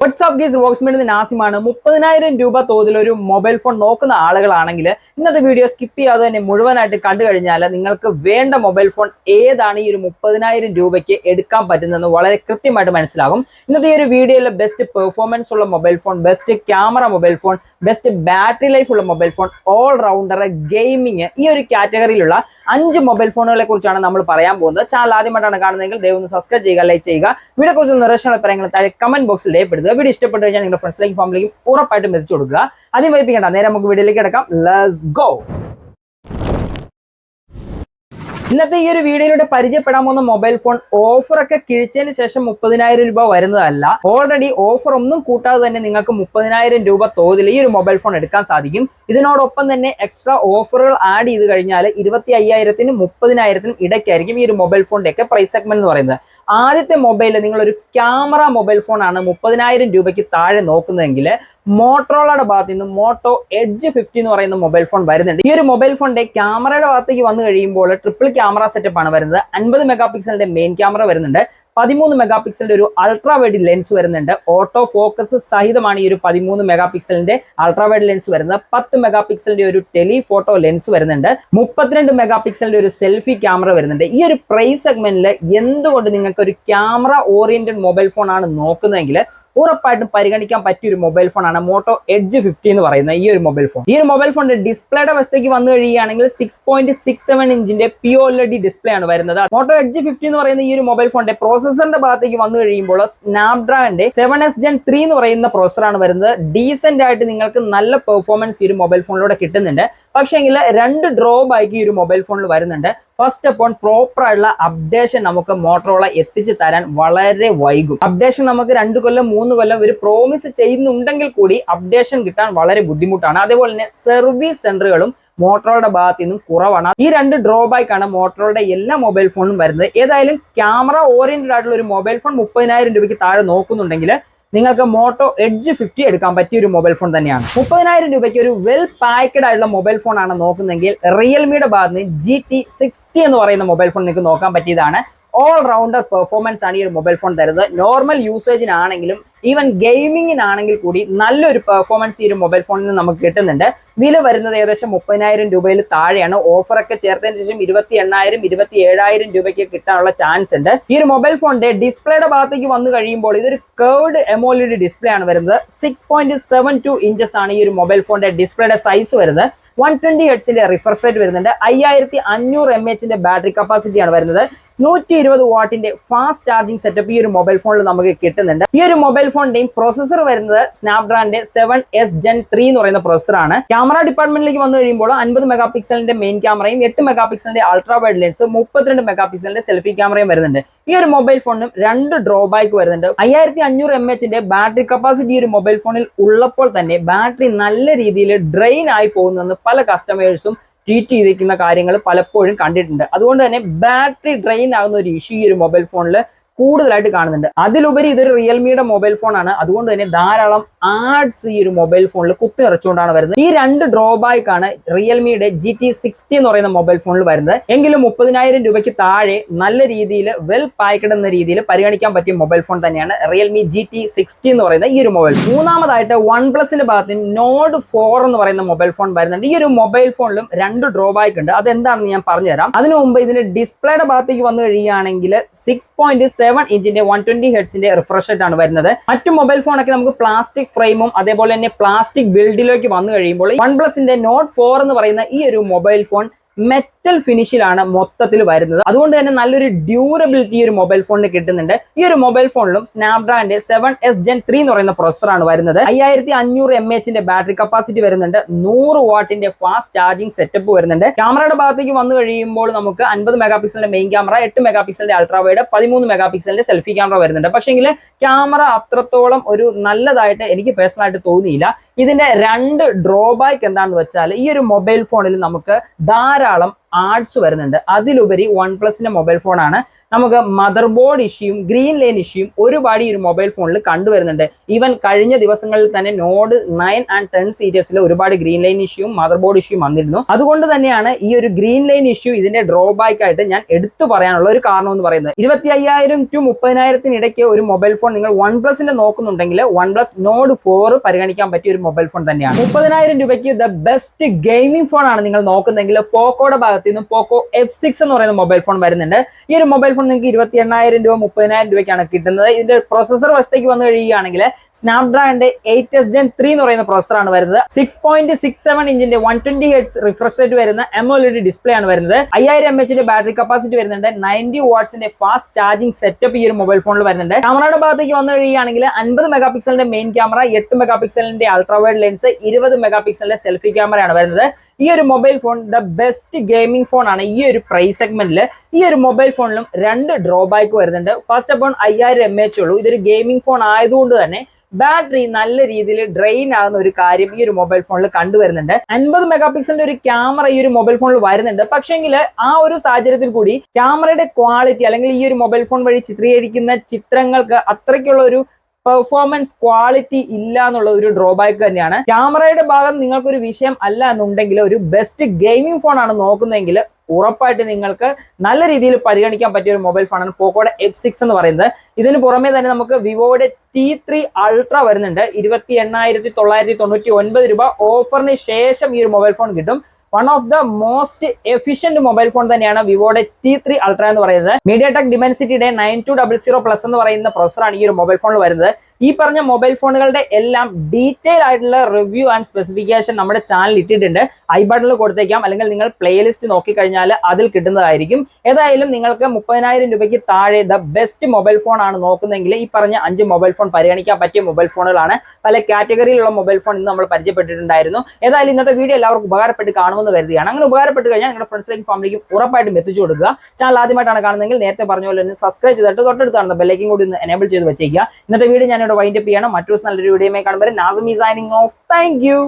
WhatsApp ഗീസ് വോക്സ്മെന്റ് നാസിമാണ് 30,000 രൂപ തോതിൽ ഒരു മൊബൈൽ ഫോൺ നോക്കുന്ന ആളുകളാണെങ്കിൽ ഇന്നത്തെ വീഡിയോ സ്കിപ്പ് ചെയ്യാതെ തന്നെ മുഴുവനായിട്ട് കണ്ടു കഴിഞ്ഞാൽ നിങ്ങൾക്ക് വേണ്ട മൊബൈൽ ഫോൺ ഏതാണ് ഈ ഒരു 30,000 രൂപയ്ക്ക് എടുക്കാൻ പറ്റുന്നതെന്ന് വളരെ കൃത്യമായിട്ട് മനസ്സിലാകും. ഇന്നത്തെ ഈ ഒരു വീഡിയോയിൽ ബെസ്റ്റ് പെർഫോമൻസ് ഉള്ള mobile phone, best camera mobile phone, best battery life ഉള്ള mobile phone, all rounder, gaming, ഈ ഒരു കാറ്റഗറിയിലുള്ള 5 മൊബൈൽ ഫോണുകളെ കുറിച്ചാണ് നമ്മൾ പറയാൻ പോകുന്നത്. ചാനൽ ആദ്യമായിട്ടാണ് കാണുന്നതെങ്കിൽ ദയവ് ഒന്ന് സബ്സ്ക്രൈബ് ചെയ്യുക, ലൈക്ക് ചെയ്യുക. വീഡിയോ കുറിച്ച് നിർദ്ദേശങ്ങൾ പറയുന്നത് താഴെ കമന്റ് ബോക്സിൽ രേഖപ്പെടുത്തുക. വീഡിയോ ഇഷ്ടപ്പെട്ടു കഴിഞ്ഞാൽ നിങ്ങളുടെ ഫ്രണ്ട്സിലേക്കും ഫാമിലിക്കും ഉറപ്പായിട്ടും എത്തിച്ചു കൊടുക്കുക. ആദ്യം വൈപ്പിക്കണ്ട, നേരെ നമുക്ക് വീഡിയോയിലേക്ക് കിടക്കാം. Let's go. ഇന്നത്തെ ഈ ഒരു വീഡിയോയിലൂടെ പരിചയപ്പെടാൻ പോകുന്ന മൊബൈൽ ഫോൺ ഓഫറൊക്കെ കിഴിച്ചതിന് ശേഷം 30,000 രൂപ വരുന്നതല്ല. ഓൾറെഡി ഓഫർ ഒന്നും കൂട്ടാതെ തന്നെ നിങ്ങൾക്ക് 30,000 രൂപ തോതിൽ ഈ ഒരു മൊബൈൽ ഫോൺ എടുക്കാൻ സാധിക്കും. ഇതിനോടൊപ്പം തന്നെ എക്സ്ട്രാ ഓഫറുകൾ ആഡ് ചെയ്ത് കഴിഞ്ഞാൽ 25,000-നും 30,000-നും ഇടയ്ക്കായിരിക്കും ഈ ഒരു മൊബൈൽ ഫോണിന്റെ ഒക്കെ പ്രൈസ് സെഗ്മെന്റ് എന്ന് പറയുന്നത്. ആദ്യത്തെ മൊബൈൽ നിങ്ങൾ ഒരു ക്യാമറ മൊബൈൽ ഫോൺ ആണ് 30,000 രൂപയ്ക്ക് താഴെ നോക്കുന്നതെങ്കിൽ മോട്ടോറോളയുടെ ഭാഗത്ത് നിന്ന് മോട്ടോ എഡ്ജ് 50 എന്ന് പറയുന്ന മൊബൈൽ ഫോൺ വരുന്നുണ്ട്. ഈ ഒരു മൊബൈൽ ഫോണിന്റെ ക്യാമറയുടെ ഭാഗത്തേക്ക് വന്നു കഴിയുമ്പോൾ ട്രിപ്പിൾ ക്യാമറ സെറ്റപ്പ് ആണ് വരുന്നത്. 50 മെഗാ പിക്സലിന്റെ മെയിൻ ക്യാമറ വരുന്നുണ്ട്. 13 മെഗാ പിക്സലിന്റെ ഒരു അൾട്രാ വൈഡ് ലെൻസ് വരുന്നുണ്ട്. ഓട്ടോ ഫോക്കസ് സഹിതമാണ് ഈ ഒരു 13 മെഗാ പിക്സലിന്റെ അൾട്രാ വൈഡ് ലെൻസ് വരുന്നത്. 10 മെഗാ പിക്സലിന്റെ ഒരു ടെലിഫോട്ടോ ലെൻസ് വരുന്നുണ്ട്. 32 മെഗാ പിക്സലിന്റെ ഒരു സെൽഫി ക്യാമറ വരുന്നുണ്ട്. ഈ ഒരു പ്രൈസ് സെഗ്മെന്റിൽ എന്തുകൊണ്ട് നിങ്ങൾക്ക് ഒരു ക്യാമറ ഓറിയന്റഡ് മൊബൈൽ ഫോൺ ആണ് നോക്കുന്നതെങ്കിൽ ഉറപ്പായിട്ടും പരിഗണിക്കാൻ പറ്റിയ ഒരു മൊബൈൽ ഫോൺ ആണ് മോട്ടോ എഡ്ജ് 50 എന്ന് പറയുന്ന ഈ ഒരു മൊബൈൽ ഫോൺ. ഈ ഒരു മൊബൈൽ ഫോണിന്റെ ഡിസ്പ്ലേയുടെ വശത്തേക്ക് വന്നു കഴിയുകയാണെങ്കിൽ 6.67 ഇഞ്ചിന്റെ POLED ഡിസ്പ്ലേ ആണ് വരുന്നത്. മോട്ടോ എഡ്ജ് 50 എന്ന് പറയുന്ന ഈ ഒരു മൊബൈൽ ഫോണിന്റെ പ്രോസസറിന്റെ ഭാഗത്തേക്ക് വന്നു കഴിയുമ്പോൾ സ്നാപ്ഡ്രാഗന്റെ 7S Gen 3 എന്ന് പറയുന്ന പ്രോസറാണ് വരുന്നത്. ഡീസെന്റ് ആയിട്ട് നിങ്ങൾക്ക് നല്ല പെർഫോമൻസ് ഈ ഒരു മൊബൈൽ ഫോണിലൂടെ കിട്ടുന്നുണ്ട്. പക്ഷേങ്കിൽ 2 ഡ്രോബാക്ക് ഈ ഒരു മൊബൈൽ ഫോണിൽ വരുന്നുണ്ട്. ഫസ്റ്റ് അപ്പോൾ പ്രോപ്പർ ആയിട്ടുള്ള അപ്ഡേഷൻ നമുക്ക് മോട്ടോറോള എത്തിച്ചു തരാൻ വളരെ വൈകും. അപ്ഡേഷൻ നമുക്ക് 2 കൊല്ലം 3 കൊല്ലം ഒരു പ്രോമിസ് ചെയ്യുന്നുണ്ടെങ്കിൽ കൂടി അപ്ഡേഷൻ കിട്ടാൻ വളരെ ബുദ്ധിമുട്ടാണ്. അതേപോലെ തന്നെ സർവീസ് സെന്ററുകളും മോട്ടോറോളയുടെ ഭാഗത്തു നിന്നും കുറവാണ്. ഈ 2 ഡ്രോബാക്ക് ആണ് മോട്ടോറോളയുടെ എല്ലാ മൊബൈൽ ഫോണും വരുന്നത്. ഏതായാലും ക്യാമറ ഓറിയന്റഡ് ആയിട്ടുള്ള ഒരു മൊബൈൽ ഫോൺ 30,000 രൂപയ്ക്ക് താഴെ നോക്കുന്നുണ്ടെങ്കിൽ നിങ്ങൾക്ക് മോട്ടോ എഡ്ജ് 50 എടുക്കാൻ പറ്റിയ ഒരു മൊബൈൽ ഫോൺ തന്നെയാണ്. 30,000 രൂപയ്ക്ക് ഒരു വെൽ പാക്ഡ് ആയിട്ടുള്ള മൊബൈൽ ഫോൺ ആണ് നോക്കുന്നതെങ്കിൽ റിയൽമിയുടെ ഭാഗത്ത് നിന്ന് GT60 എന്ന് പറയുന്ന മൊബൈൽ ഫോൺ നിങ്ങൾക്ക് നോക്കാൻ പറ്റിയതാണ്. ഓൾ റൗണ്ടർ പെർഫോമൻസ് ആണ് ഈ ഒരു മൊബൈൽ ഫോൺ തരുന്നത്. നോർമൽ യൂസേജിനാണെങ്കിലും ഈവൻ ഗെയിമിങ്ങിനാണെങ്കിൽ കൂടി നല്ലൊരു പെർഫോമൻസ് ഈ ഒരു മൊബൈൽ ഫോണിൽ നിന്ന് നമുക്ക് കിട്ടുന്നുണ്ട്. വില വരുന്നത് ഏകദേശം 30,000 രൂപയിൽ താഴെയാണ്. ഓഫറൊക്കെ ചേർത്തതിന് ശേഷം 28,000 27,000 രൂപയ്ക്ക് കിട്ടാനുള്ള ചാൻസ് ഉണ്ട്. ഈ ഒരു മൊബൈൽ ഫോണിന്റെ ഡിസ്പ്ലേയുടെ ഭാഗത്തേക്ക് വന്നു കഴിയുമ്പോൾ ഇതൊരു കർവ്ഡ് AMOLED ഡിസ്പ്ലേ ആണ് വരുന്നത്. 6.72 ഇഞ്ചസ് ആണ് ഈ ഒരു മൊബൈൽ ഫോണിന്റെ ഡിസ്പ്ലേയുടെ സൈസ് വരുന്നത്. 120 ഹെർട്സിന്റെ റിഫ്രഷ് റേറ്റ് വരുന്നുണ്ട്. 5500 mAh ബാറ്ററി കപ്പാസിറ്റി ആണ് വരുന്നത്. 120 വാട്ടിന്റെ ഫാസ്റ്റ് ചാർജിംഗ് സെറ്റപ്പ് ഈ ഒരു മൊബൈൽ ഫോണിൽ നമുക്ക് കിട്ടുന്നുണ്ട്. ഈ ഒരു മൊബൈൽ ഫോണിന്റെയും പ്രോസസർ വരുന്നത് സ്നാപ്ഡ്രാഗന്റെ 7S Gen 3 എന്ന് പറയുന്ന പ്രോസറാണ്. ക്യാമറ ഡിപ്പാർട്ട്മെന്റിലേക്ക് വന്നു കഴിയുമ്പോൾ 50 മെഗാ പിക്സലിന്റെ മെയിൻ ക്യാമറയും 8 മെഗാ പിക്സലിന്റെ അൾട്രാ വൈഡ് ലെൻസ് 32 മെഗാ പിക്സലിന്റെ സെൽഫി ക്യാമറയും വരുന്നുണ്ട്. ഈ ഒരു മൊബൈൽ ഫോണിനും 2 ഡ്രോബാക്ക് വരുന്നുണ്ട്. 5500 mAh ബാറ്ററി കപ്പാസിറ്റി ഈ ഒരു മൊബൈൽ ഫോണിൽ ഉള്ളപ്പോൾ തന്നെ ബാറ്ററി നല്ല രീതിയിൽ ഡ്രെയിൻ ആയി പോകുന്നെന്ന് പല കസ്റ്റമേഴ്സും ട്വീറ്റ് ചെയ്തിരിക്കുന്ന കാര്യങ്ങൾ പലപ്പോഴും കണ്ടിട്ടുണ്ട്. അതുകൊണ്ട് തന്നെ ബാറ്ററി ഡ്രെയിൻ ആകുന്ന ഒരു ഇഷ്യൂ ഈ ഒരു മൊബൈൽ ഫോണിൽ കൂടുതലായിട്ട് കാണുന്നുണ്ട്. അതിലുപരി ഇതൊരു റിയൽമിയുടെ മൊബൈൽ ഫോൺ ആണ്. അതുകൊണ്ട് തന്നെ ധാരാളം ആഡ്സ് ഈ ഒരു മൊബൈൽ ഫോണിൽ കുത്തി നിറച്ചുകൊണ്ടാണ് വരുന്നത്. ഈ 2 ഡ്രോബാക്ക് ആണ് റിയൽമിയുടെ GT60 എന്ന് പറയുന്ന മൊബൈൽ ഫോണിൽ വരുന്നത്. എങ്കിലും 30,000 രൂപയ്ക്ക് താഴെ നല്ല രീതിയിൽ വെൽ പാക്ഡ് എന്ന രീതിയിൽ പരിഗണിക്കാൻ പറ്റിയ മൊബൈൽ ഫോൺ തന്നെയാണ് റിയൽമി GT60 എന്ന് പറയുന്ന ഈ ഒരു മൊബൈൽ. മൂന്നാമതായിട്ട് OnePlusന്റെ ഭാഗത്ത് Nord 4 എന്ന് പറയുന്ന മൊബൈൽ ഫോൺ വരുന്നുണ്ട്. ഈ ഒരു മൊബൈൽ ഫോണിലും 2 ഡ്രോബാക്ക് ഉണ്ട്. അതെന്താണെന്ന് ഞാൻ പറഞ്ഞുതരാം. അതിനു മുമ്പ് ഇതിന്റെ ഡിസ്പ്ലേയുടെ ഭാഗത്തേക്ക് വന്നു കഴിയുകയാണെങ്കിൽ 6.7 ഇഞ്ചിന്റെ 120 ഹെർട്സിന്റെ റിഫ്രഷ് റേറ്റ് ആണ് വരുന്നത്. മറ്റു മൊബൈൽ ഫോണൊക്കെ നമുക്ക് പ്ലാസ്റ്റിക് ഫ്രെയിമും അതേപോലെ തന്നെ പ്ലാസ്റ്റിക് ബിൽഡിലേക്ക് വന്നു കഴിയുമ്പോൾ OnePlusന്റെ Nord 4 എന്ന് പറയുന്ന ഈ ഒരു മൊബൈൽ ഫോൺ മെറ്റൽ ഫിനിഷിലാണ് മൊത്തത്തിൽ വരുന്നത്. അതുകൊണ്ട് തന്നെ നല്ലൊരു ഡ്യൂറബിലിറ്റി ഈ ഒരു മൊബൈൽ ഫോണിന് കിട്ടുന്നുണ്ട്. ഈ ഒരു മൊബൈൽ ഫോണിലും സ്നാപ്ഡ്രാഗന്റെ 7S Gen 3 എന്ന് പറയുന്ന പ്രോസറാണ് വരുന്നത്. 5500 mAh ബാറ്ററി കപ്പാസിറ്റി വരുന്നുണ്ട്. 100 വാട്ടിന്റെ ഫാസ്റ്റ് ചാർജിംഗ് സെറ്റപ്പ് വരുന്നുണ്ട്. ക്യാമറയുടെ ഭാഗത്തേക്ക് വന്നു കഴിയുമ്പോൾ നമുക്ക് 50 മെഗാ പിക്സലിന്റെ മെയിൻ ക്യാമറ, 8 മെഗാ പിക്സലിന്റെ അൾട്രാ വൈഡ്, 13 മെഗാ പിക്സലിന്റെ സെൽഫി ക്യാമറ വരുന്നുണ്ട്. പക്ഷേങ്കിൽ ക്യാമറ അത്രത്തോളം ഒരു നല്ലതായിട്ട് എനിക്ക് പേഴ്സണലായിട്ട് തോന്നിയില്ല. ഇതിന്റെ 2 ഡ്രോബാക്ക് എന്താണെന്ന് വെച്ചാൽ ഈ ഒരു മൊബൈൽ ഫോണിൽ നമുക്ക് ധാരാളം ആഡ്സ് വരുന്നുണ്ട്. അതിലുപരി OnePlusന്റെ മൊബൈൽ ഫോണാണ്. നമുക്ക് മദർ ബോർഡ് ഇഷ്യൂയും ഗ്രീൻ ലൈൻ ഇഷ്യൂയും ഒരുപാട് ഈ ഒരു മൊബൈൽ ഫോണിൽ കണ്ടുവരുന്നുണ്ട്. ഈവൻ കഴിഞ്ഞ ദിവസങ്ങളിൽ തന്നെ നോഡ് 9 ആൻഡ് 10 സീരീസിൽ ഒരുപാട് ഗ്രീൻ ലൈൻ ഇഷ്യൂയും മദർ ബോർഡ് ഇഷ്യൂയും വന്നിരുന്നു. അതുകൊണ്ട് തന്നെയാണ് ഈ ഒരു ഗ്രീൻ ലൈൻ ഇഷ്യൂ ഇതിന്റെ ഡ്രോബാക്ക് ആയിട്ട് ഞാൻ എടുത്തു പറയാനുള്ള ഒരു കാരണം എന്ന് പറയുന്നത്. 25,000 to 30,000 ഇടയ്ക്ക് ഒരു മൊബൈൽ ഫോൺ നിങ്ങൾ വൺ പ്ലസിന്റെ നോക്കുന്നുണ്ടെങ്കിൽ വൺ പ്ലസ് നോഡ് 4 പരിഗണിക്കാൻ പറ്റിയ ഒരു മൊബൈൽ ഫോൺ തന്നെയാണ്. 30,000 രൂപയ്ക്ക് ദ ബെസ്റ്റ് ഗെയിമിംഗ് ഫോൺ ആണ് നിങ്ങൾ നോക്കുന്നതെങ്കിൽ പോക്കോയുടെ ഭാഗത്ത് നിന്ന് പോക്കോ F6 എന്ന് പറയുന്ന മൊബൈൽ ഫോൺ വരുന്നുണ്ട്. ഈ ഒരു മൊബൈൽ ഫോൺ നിങ്ങൾക്ക് 28,000 രൂപ 30,000 രൂപയ്ക്കാണ് കിട്ടുന്നത്. ഇതിന്റെ പ്രൊസസർ വശത്തേക്ക് വന്നു കഴിയുകയാണെങ്കിൽ സ്നാപ്ഡ്രാഗന്റെ 8s Gen 3 എന്ന് പറയുന്ന പ്രൊസസറാണ് വരുന്നത്. 6.67 ഇഞ്ചിന്റെ 120 Hz റിഫ്രഷ് റേറ്റ് വരുന്ന AMOLED ഡിസ്പ്ലേ ആണ് വരുന്നത്. 5000 mAh ബാറ്ററി കപ്പാസിറ്റി വരുന്നുണ്ട്. 90 വാട്ട്സിന്റെ ഫാസ്റ്റ് ചാർജിംഗ് സെറ്റപ്പ് ഈ ഒരു മൊബൈൽ ഫോണിൽ വരുന്നുണ്ട്. ക്യാമറയുടെ ഭാഗത്തേക്ക് വന്നു കഴിയുകയാണെങ്കിൽ 50 മെഗാ പിക്സലിന്റെ മെയിൻ ക്യാമറ, 8 മെഗാ പിക്സലിന്റെ അൾട്രാ വൈഡ് ലെൻസ്, 20 മെഗാ പിക്സലിന്റെ സെൽഫി ക്യാമറയാണ് വരുന്നത്. ഈ ഒരു mobile phone the best gaming phone ആണ്. ഈ ഒരു പ്രൈസ് സെഗ്മെന്റിൽ ഈ ഒരു മൊബൈൽ ഫോണിലും 2 ഡ്രോബാക്ക് വരുന്നുണ്ട്. ഫസ്റ്റ് അപ്പോൾ 5000 mAh ഉള്ളൂ. ഇതൊരു ഗെയിമിംഗ് ഫോൺ ആയതുകൊണ്ട് തന്നെ ബാറ്ററി നല്ല രീതിയിൽ ഡ്രെയിൻ ആകുന്ന ഒരു കാര്യം ഈ ഒരു മൊബൈൽ ഫോണിൽ കണ്ടുവരുന്നുണ്ട്. 50 മെഗാ പിക്സലിന്റെ ഒരു ക്യാമറ ഈ ഒരു മൊബൈൽ ഫോണിൽ വരുന്നുണ്ട്. പക്ഷെങ്കിൽ ആ ഒരു സാഹചര്യത്തിൽ കൂടി ക്യാമറയുടെ ക്വാളിറ്റി അല്ലെങ്കിൽ ഈ ഒരു മൊബൈൽ ഫോൺ വഴി ചിത്രീകരിക്കുന്ന ചിത്രങ്ങൾക്ക് അത്രയ്ക്കുള്ള ഒരു പെർഫോമൻസ് ക്വാളിറ്റി ഇല്ല എന്നുള്ള ഒരു ഡ്രോബാക്ക് തന്നെയാണ്. ക്യാമറയുടെ ഭാഗം നിങ്ങൾക്കൊരു വിഷയം അല്ല എന്നുണ്ടെങ്കിൽ ഒരു ബെസ്റ്റ് ഗെയിമിംഗ് ഫോൺ ആണ് നോക്കുന്നതെങ്കിൽ ഉറപ്പായിട്ട് നിങ്ങൾക്ക് നല്ല രീതിയിൽ പരിഗണിക്കാൻ പറ്റിയ ഒരു മൊബൈൽ ഫോണാണ് പോക്കോയുടെ F6 എന്ന് പറയുന്നത്. ഇതിന് പുറമെ തന്നെ നമുക്ക് വിവോയുടെ T3 Ultra വരുന്നുണ്ട്. 28,999 രൂപ ഓഫറിന് ശേഷം ഈ ഒരു മൊബൈൽ ഫോൺ കിട്ടും. One of the most efficient mobile phone തന്നെയാണ് വിവോയുടെ T3 Ultra എന്ന് പറയുന്നത്. മീഡിയാടെക് ഡിമെൻസിറ്റിയുടെ 9200+ എന്ന് പറയുന്ന പ്രൊസസറാണ് ഈ ഒരു മൊബൈൽ ഫോണിൽ വരുന്നത്. ഈ പറഞ്ഞ മൊബൈൽ ഫോണുകളുടെ എല്ലാം ഡീറ്റെയിൽ ആയിട്ടുള്ള റിവ്യൂ ആൻഡ് സ്പെസിഫിക്കേഷൻ നമ്മുടെ ചാനൽ ഇട്ടിട്ടുണ്ട്. ഐ ബട്ടണിൽ കൊടുത്തേക്കാം, അല്ലെങ്കിൽ നിങ്ങൾ പ്ലേലിസ്റ്റ് നോക്കിക്കഴിഞ്ഞാൽ അതിൽ കിട്ടുന്നതായിരിക്കും. ഏതായാലും നിങ്ങൾക്ക് 30,000 രൂപയ്ക്ക് താഴെ ദ ബെസ്റ്റ് മൊബൈൽ ഫോൺ ആണ് നോക്കുന്നതെങ്കിൽ ഈ പറഞ്ഞ 5 മൊബൈൽ ഫോൺ പരിഗണിക്കാൻ പറ്റിയ മൊബൈൽ ഫോണുകളാണ്. പല കാറ്റഗറിയിലുള്ള മൊബൈൽ ഫോൺ ഇന്ന് നമ്മൾ പരിചയപ്പെട്ടിട്ടുണ്ടായിരുന്നു. ഏതായാലും ഇന്നത്തെ വീഡിയോ എല്ലാവർക്കും ഉപകാരപ്പെട്ട് കാണുമെന്ന് കരുതിയാണ്. അങ്ങനെ ഉപകാരപ്പെട്ട് കഴിഞ്ഞാൽ നിങ്ങളുടെ ഫ്രണ്ട്സിലേക്കും ഫാമിലിക്കും ഉറപ്പായിട്ടും എത്തിച്ചു കൊടുക്കുക. ചാനൽ ആദ്യമായിട്ടാണ് കാണുന്നതെങ്കിൽ നേരത്തെ പറഞ്ഞ പോലെ തന്നെ സബ്സ്ക്രൈബ് ചെയ്തിട്ട് തൊട്ടടുത്ത് കാണുന്ന ബെല്ലൈക്കൻ കൂടി ഒന്ന് എനേബിൾ ചെയ്ത് വെച്ചേക്കുക. ഇന്നത്തെ വീഡിയോ ഞാനിവിടെ വൈൻഡപ്പ് ചെയ്യണം. മറ്റൊരു നല്ലൊരു വീഡിയോയുമായി കാണുമ്പോൾ Nazim is signing off. Thank you.